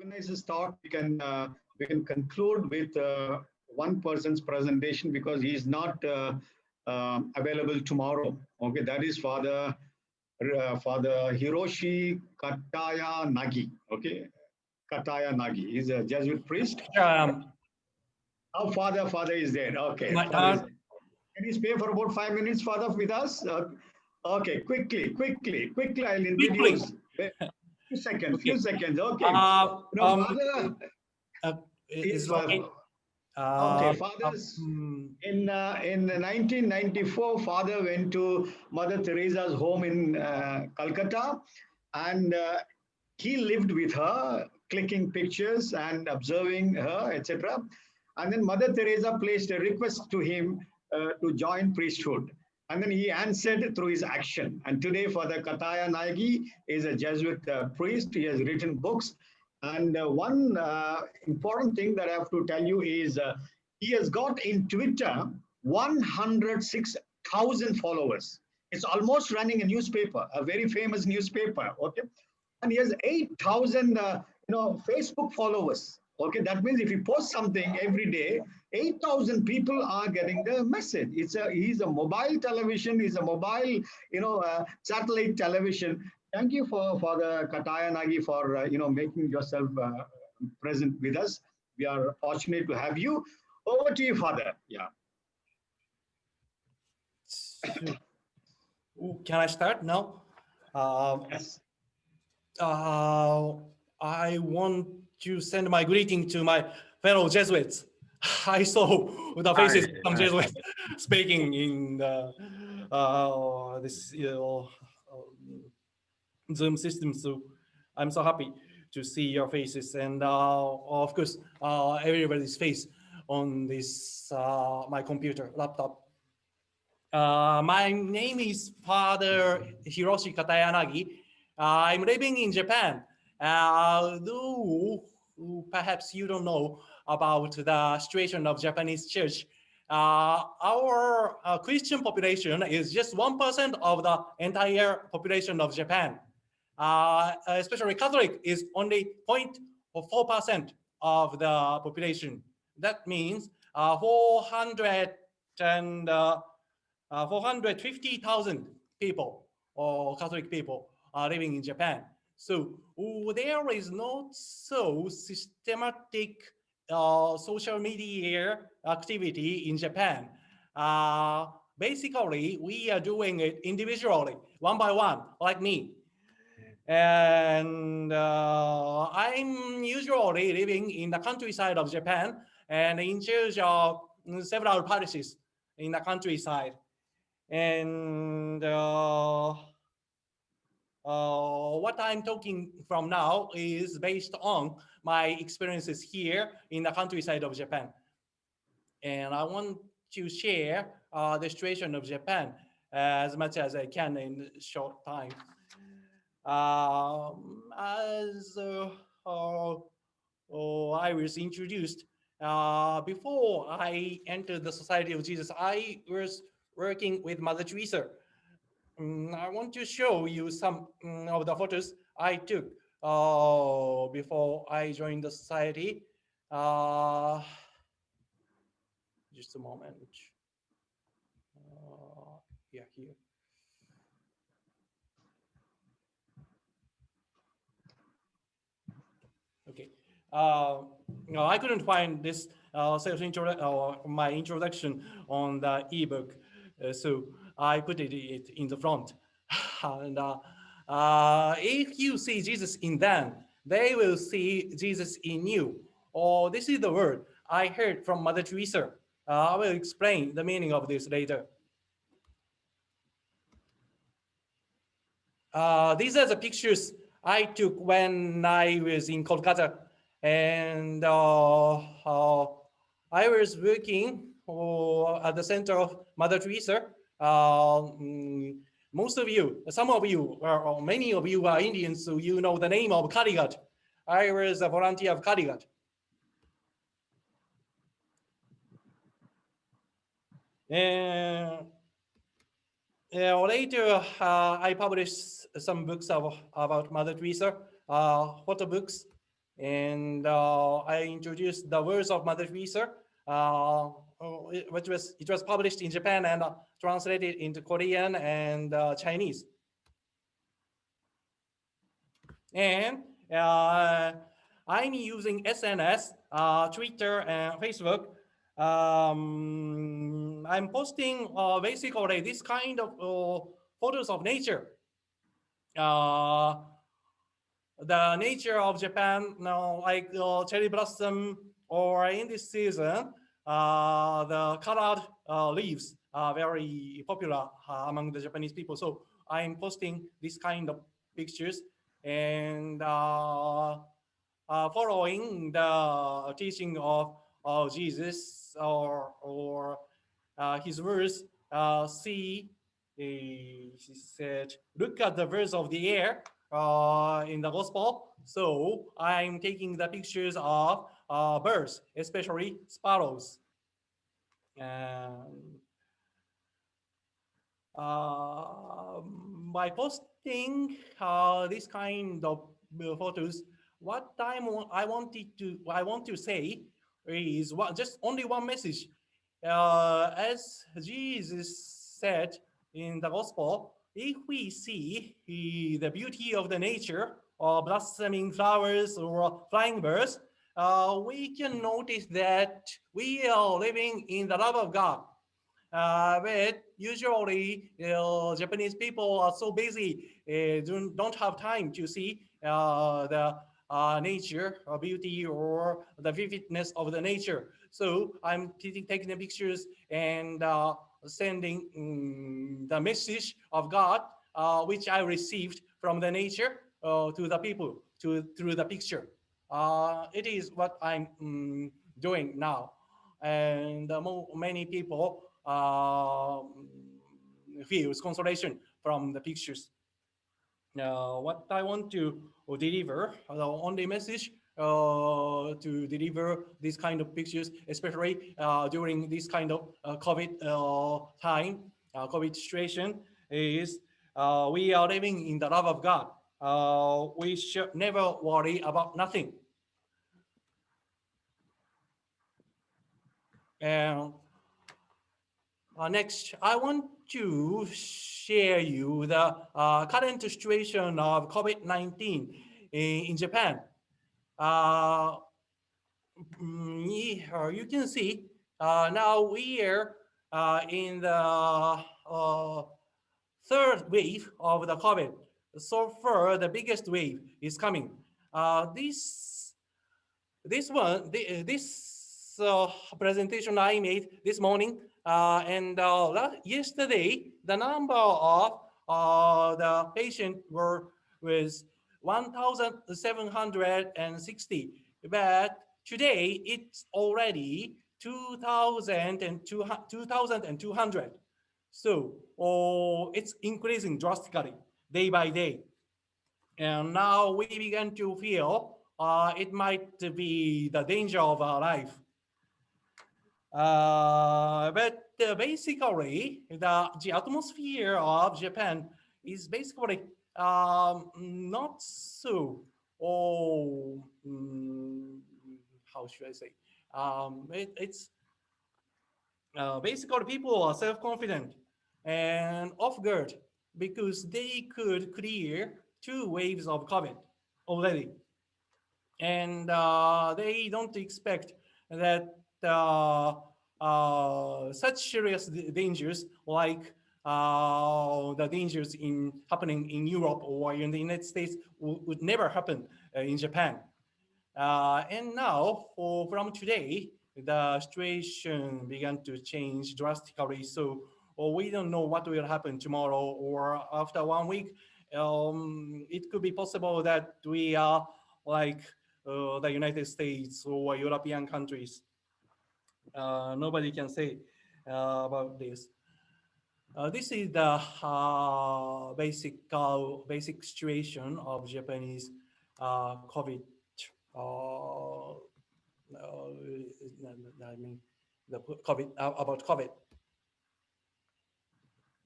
organizer's thought we can conclude with one person's presentation because he is not available tomorrow. Okay, that is Father Hiroshi Katayanagi. Okay, Katayanagi. He's a Jesuit priest. Oh, Father is there. Okay, Father is there. Can you spare for about 5 minutes, Father, with us? Okay, quickly, I'll introduce. Few seconds. Okay. Father is okay. Okay, fathers. In 1994, Father went to Mother Teresa's home in Calcutta, and he lived with her, clicking pictures and observing her, etc. And then Mother Teresa placed a request to him to join priesthood. And then he answered through his action. And today, Father Katayanagi is a Jesuit priest. He has written books. And one important thing that I have to tell you is he has got in Twitter 106,000 followers. It's almost running a newspaper, a very famous newspaper. Okay, and he has 8,000 Facebook followers. Okay, that means if you post something every day, 8,000 people are getting the message. He's a mobile television, he's a mobile satellite television. Thank you for Father Katayanagi for making yourself present with us. We are fortunate to have you. Over to you, Father. Yeah. Can I start now? Yes. I want to send my greeting to my fellow Jesuits. I saw the faces of some Jesuits speaking in this Zoom system. So I'm so happy to see your faces, and of course everybody's face on this my computer laptop. My name is Father Hiroshi Katayanagi. I'm living in Japan. Though perhaps you don't know about the situation of Japanese church, our Christian population is just 1% of the entire population of Japan. Especially Catholic is only 0.4% of the population. That means 450,000 people or Catholic people are living in Japan. So there is not so systematic social media activity in Japan. Basically, we are doing it individually, one by one, like me. And I'm usually living in the countryside of Japan and in charge of several parishes in the countryside. And what I'm talking from now is based on my experiences here in the countryside of Japan. And I want to share the situation of Japan as much as I can in a short time. As I was introduced, before I entered the Society of Jesus, I was working with Mother Teresa. I want to show you some of the photos I took before I joined the society. Just a moment. Yeah, here. Okay. No, I couldn't find this my introduction on the ebook, so I put it in the front. And if you see Jesus in them, they will see Jesus in you. Or this is the word I heard from Mother Teresa. I will explain the meaning of this later. These are the pictures I took when I was in Kolkata, and I was working at the center of Mother Teresa. Most of you, some of you, or many of you are Indians, so you know the name of Kaligat. I was a volunteer of Kaligat. And later, I published some books about Mother Teresa, photo books, And I introduced the words of Mother Teresa, it was published in Japan and translated into Korean and Chinese. And I'm using SNS, Twitter, and Facebook. I'm posting basically this kind of photos of nature. The nature of Japan, like cherry blossom, or in this season, the colored leaves are very popular among the Japanese people. So I'm posting this kind of pictures and following the teaching of Jesus or his words. He said, look at the birds of the air in the gospel. So I'm taking the pictures of birds, especially sparrows. By posting this kind of photos, what I want to say is just only one message. As Jesus said in the gospel, if we see the beauty of the nature, or blossoming flowers or flying birds, we can notice that we are living in the love of God. But usually, Japanese people are so busy, don't have time to see the nature or beauty or the vividness of the nature. So I'm taking the pictures and sending the message of God, which I received from the nature to the people through the picture. It is what I'm doing now, and many people feels consolation from the pictures. What I want to deliver, the only message to deliver these kind of pictures, especially during this kind of COVID time, COVID situation, is we are living in the love of God. We should never worry about nothing. And next, I want to share you the current situation of COVID-19 in Japan. You can see now we are in the third wave of the COVID. So far, the biggest wave is coming. This presentation I made this morning, and yesterday the number of the patient was 1,760, but today it's already 2,200. So it's increasing drastically day by day. And now we begin to feel it might be the danger of our life. But basically, the atmosphere of Japan is basically not so, how should I say? It's basically people are self-confident and off guard because they could clear 2 waves of COVID already. And they don't expect that such serious dangers like the dangers happening in Europe or in the United States would never happen in Japan. And now, from today, the situation began to change drastically. So we don't know what will happen tomorrow or after 1 week. It could be possible that we are like the United States or European countries. Nobody can say about this. This is the basic situation of Japanese COVID. I mean, the COVID about COVID,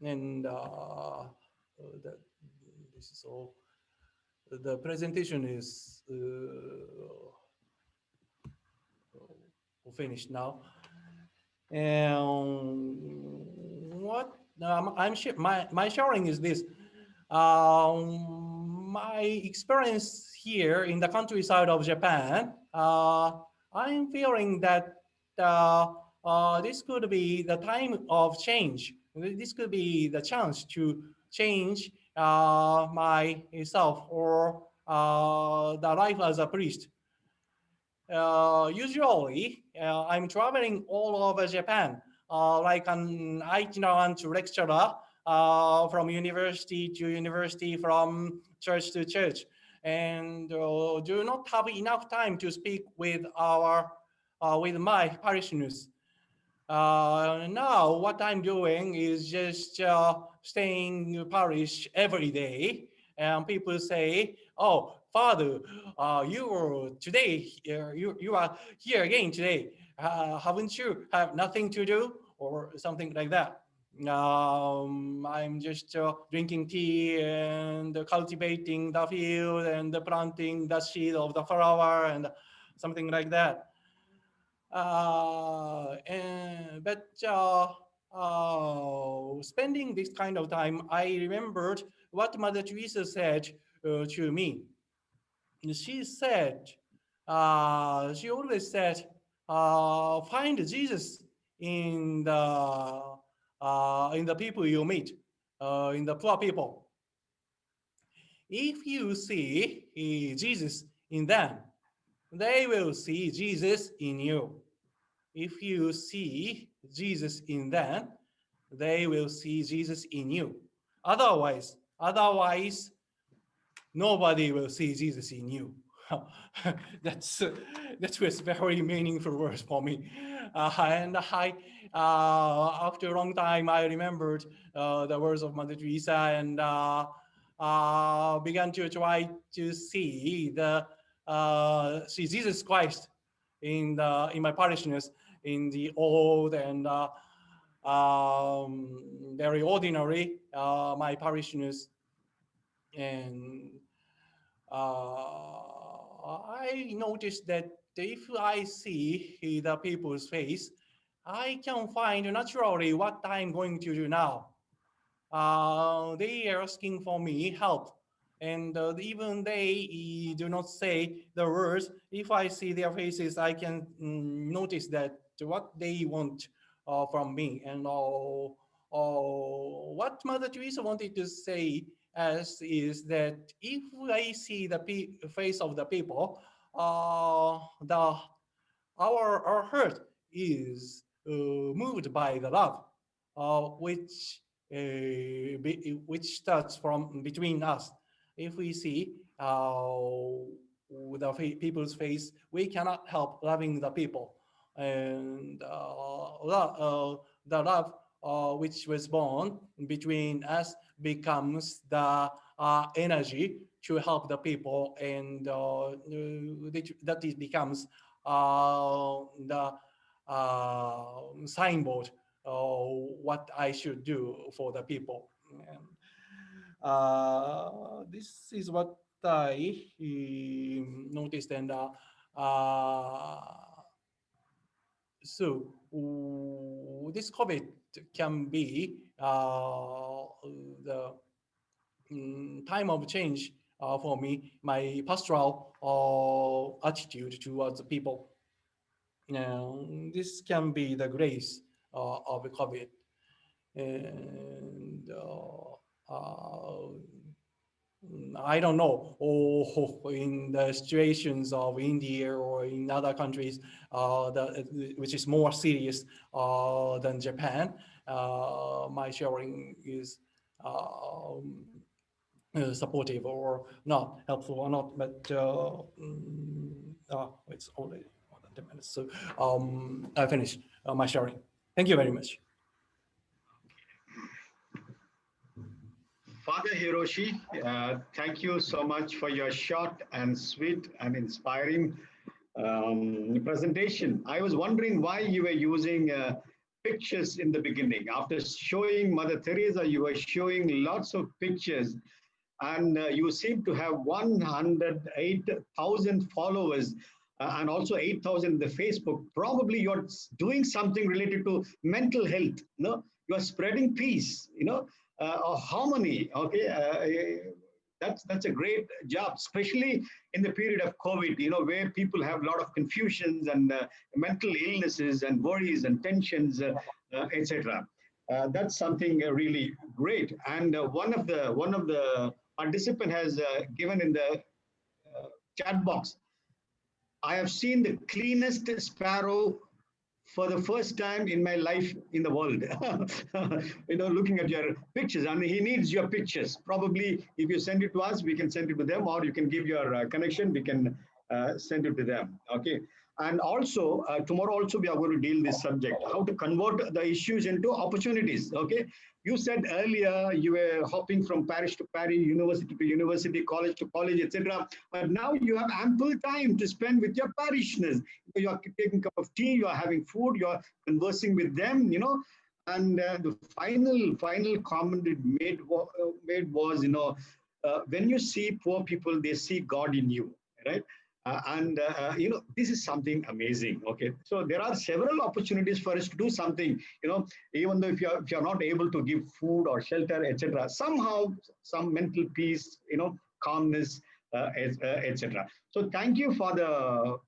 and this is all the presentation is finished now. And what my sharing is this. My experience here in the countryside of Japan, I'm feeling that this could be the time of change. This could be the chance to change myself or the life as a priest. Usually, I'm traveling all over Japan, like an itinerant lecturer from university to university, from church to church, and do not have enough time to speak with with my parishioners. Now, what I'm doing is just staying in parish every day, and people say, "Oh, Father, you are today. You are here again today. Haven't you have nothing to do or something like that?" I'm just drinking tea and cultivating the field and planting the seed of the flower and something like that. But spending this kind of time, I remembered what Mother Teresa said to me. She said, she always said, find Jesus in the people you meet, in the poor people. If you see Jesus in them, they will see Jesus in you. If you see Jesus in them, they will see Jesus in you. Otherwise, nobody will see Jesus in you. That was very meaningful words for me. And after a long time, I remembered the words of Mother Teresa and began to try to see see Jesus Christ in my parishioners, in the old and very ordinary my parishioners. And I noticed that if I see the people's face, I can find naturally what I'm going to do now. They are asking for me help, and even they do not say the words. If I see their faces, I can notice that what they want from me. And what Mother Teresa wanted to say as is that if I see the face of the people, our heart is moved by the love, which starts from between us. If we see the people's face, we cannot help loving the people, and the love which was born between us becomes the energy to help the people, and that it becomes the signboard what I should do for the people. And this is what I noticed, and so this COVID can be the time of change for me, my pastoral attitude towards the people. This can be the grace of COVID. And I don't know, in the situations of India or in other countries, which is more serious than Japan, my sharing is supportive or not, helpful or not, but it's already more than 10 minutes. So I finished my sharing. Thank you very much. Father Hiroshi, thank you so much for your short and sweet and inspiring presentation. I was wondering why you were using pictures in the beginning. After showing Mother Teresa, you were showing lots of pictures. and you seem to have 108,000 followers and also 8,000 in the Facebook. Probably you're doing something related to mental health. You are spreading peace, or harmony. Okay, that's a great job, especially in the period of COVID, where people have a lot of confusions and mental illnesses and worries and tensions, etc. That's something really great. And one of the participant has given in the chat box, I have seen the cleanest sparrow for the first time in my life in the world. Looking at your pictures, and he needs your pictures. Probably if you send it to us, we can send it to them, or you can give your connection, we can send it to them. Okay. And also tomorrow also we are going to deal this subject, how to convert the issues into opportunities. Okay. You said earlier you were hopping from parish to parish, university to university, college to college, etc. But now you have ample time to spend with your parishioners. You are taking a cup of tea, you are having food, you are conversing with them, And the final comment it made was, when you see poor people, they see God in you, right? This is something amazing. Okay, so there are several opportunities for us to do something. Even though if you're not able to give food or shelter, etc., somehow some mental peace, calmness, etc. So thank you for the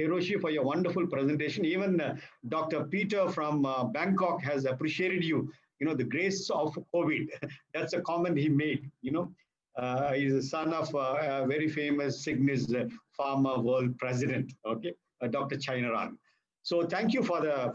Hiroshi for your wonderful presentation. Even Dr. Peter from Bangkok has appreciated you. The grace of COVID. That's a comment he made. He's the son of a very famous SIGNIS Pharma World President, okay, Dr. Chainaran. So thank you for the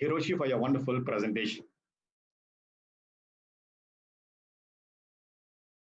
Hiroshi for your wonderful presentation.